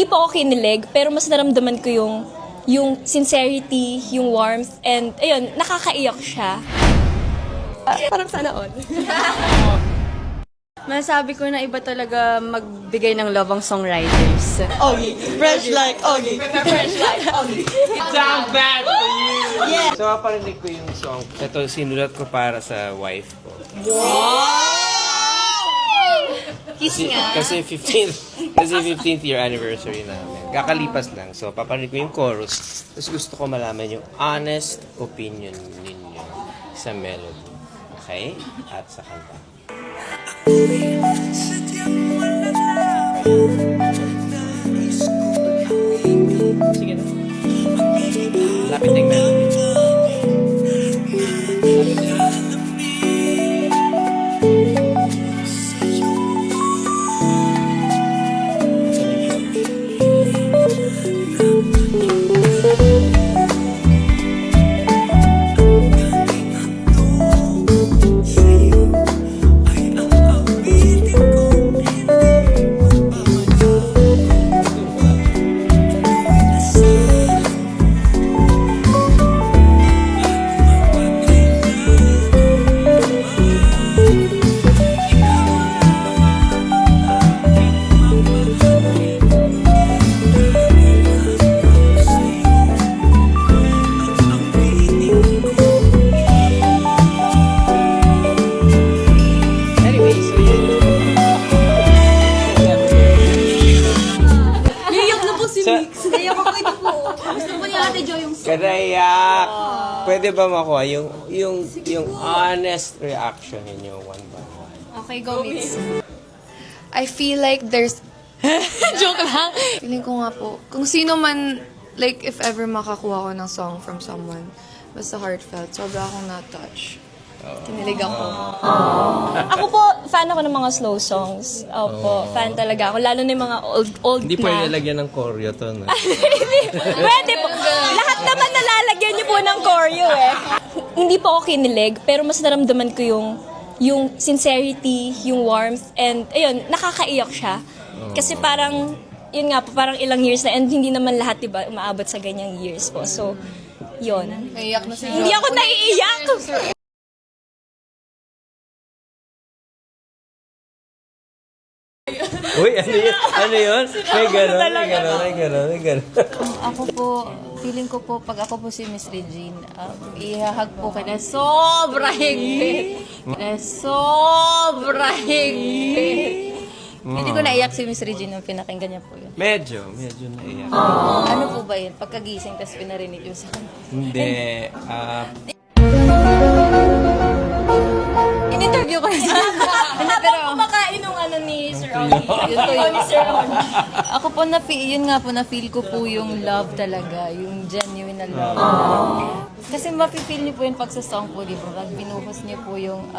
hindi po ako kinilig, pero mas naramdaman ko yung sincerity, yung warmth, and ayun, nakakaiyak siya. Parang sana all. Masabi ko na iba talaga magbigay ng love ang songwriters. Ogie, fresh like Ogie. Fresh like Ogie. Sound bad for you! Yeah. So, paparinig ko yung song. Ito, sinulat ko para sa wife ko. Kiss nga. Kasi 15th year anniversary namin. Kakalipas lang. So, paparinig ko yung chorus. Tapos gusto ko malaman yung honest opinion ninyo sa melody. Okay? At sa kanta. Sige na. Lapit na yung melody. Karayak! Pwede ba makuha yung honest reaction ninyo one by one? Okay, go Mitz. I feel like there's... Joke lang. Feeling ko nga po, kung sino man, like if ever makakuha ko ng song from someone, basta heartfelt, sobra akong na-touch. Kinilig ako. Ako po, fan ako ng mga slow songs. Opo, fan talaga ako. Lalo na yung mga old Hindi na. po ilalagyan ng choreo to, no? Pwede po. Lahat naman nalalagyan niyo po ng choreo eh. Hindi po ako kinilig, pero mas naramdaman ko yung sincerity, yung warmth, and ayun, nakakaiyak siya. Kasi parang, yun nga po, parang ilang years na, and hindi naman lahat, diba, umaabot sa ganyang years po. So, yun. Naiyak na siya. Hindi ako naiiyak! Uy, ano yun? May gano'n. Ako po, feeling ko po, pag ako po si Miss Regine, ihahag po ka na sobra higpit. Na sobra higpit. Hindi ko naiyak si Miss Regine nung pinakinggan niya po yun. Medyo naiyak. Ano po ba yun? Pagkagising, tapos pinarinig yun sa kanya. Hindi. In-interview ko na siya. Habang kumakain nung ano ni Sir Oli. Yun po Ni Sir Oli. Ako po, yun nga po, na-feel ko po yung love talaga, yung genuine na love. Kasi mafe-feel niyo po yun pag sa song po, di ba? Pag binuhos niyo po yung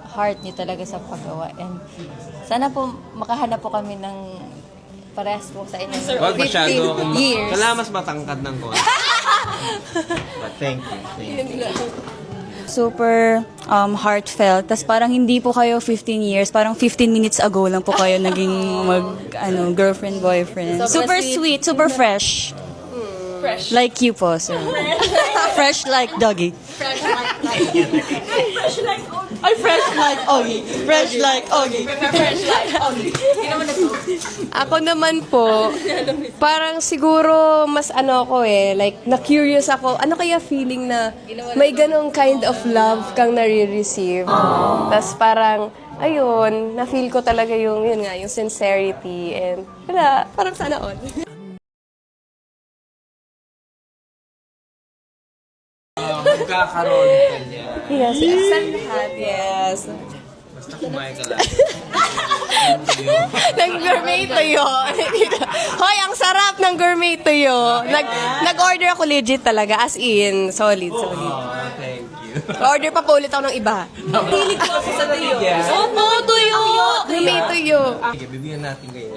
heart niyo talaga sa paggawa. And sana po makahanap po kami ng parehas po sa inyo. Huwag masyado 15 years. Kailangan mas matangkad ng konti. But thank you. Super heartfelt. Tapos parang hindi po kayo 15 years, parang 15 minutes ago lang po kayo naging girlfriend, boyfriend. Super sweet, super fresh. Fresh. Like you po, sir. Fresh like doggy. Ay, fresh like Ogie. Fresh like Ogie. Fresh like Ogie. Ako naman po, parang siguro mas ano ako like na-curious ako, ano kaya feeling na may ganong kind of love kang nare-receive. Tapos parang, ayun, na-feel ko talaga yung sincerity and wala, parang sana all. Magkakaroon ka niya. Yes, yes. Yes. Basta kumain ka lang. Ng gourmet tuyo. Hoy, ang sarap ng gourmet tuyo. Nag-order ako legit talaga, as in, solid. Oh, thank you. Order pa po ulit ako ng iba. Hilig ko ako sa tuyo. Opo, tuyo! Gourmet tuyo. Sige, bibigyan natin kayo.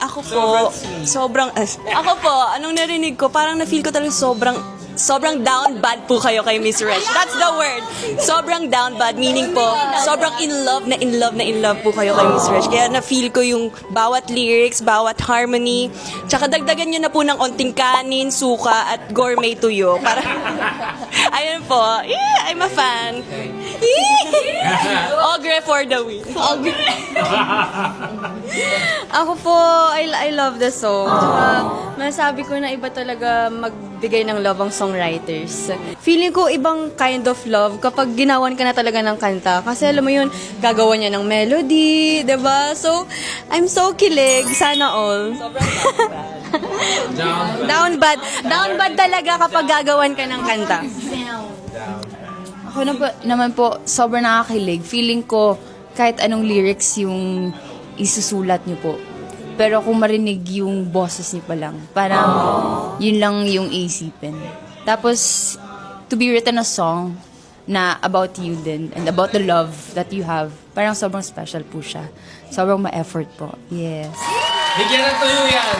Ako po, sobrang, ako po, anong narinig ko, parang na-feel ko talaga sobrang sobrang down bad po kayo kay Miss Resh. That's the word. Sobrang down bad, meaning po, sobrang in love po kayo kay Miss Resh. Kaya na-feel ko yung bawat lyrics, bawat harmony. Tsaka dagdagan nyo na po ng onting kanin, suka, at gourmet tuyo. Para, ayun po. Yeah, I'm a fan. Ogre for the win. Ako po, I love the song. Tsaka, masabi ko na iba talaga magbigay ng love ang songwriters. Feeling ko ibang kind of love kapag ginawan ka na talaga ng kanta. Kasi alam mo yun, gagawa niya ng melody, 'di ba? So, I'm so kilig. Sana all. Down bad. Down bad talaga kapag gagawan ka ng kanta. Ako naman po, sobrang nakakilig. Feeling ko, kahit anong lyrics yung isusulat niyo po. Pero kung marinig yung boses niyo pa lang, parang yun lang yung isipin. Tapos, to be written a song na about you din and about the love that you have, parang sobrang special po siya. Sobrang ma-effort po. Yes. Bigyan ng tuyo yan!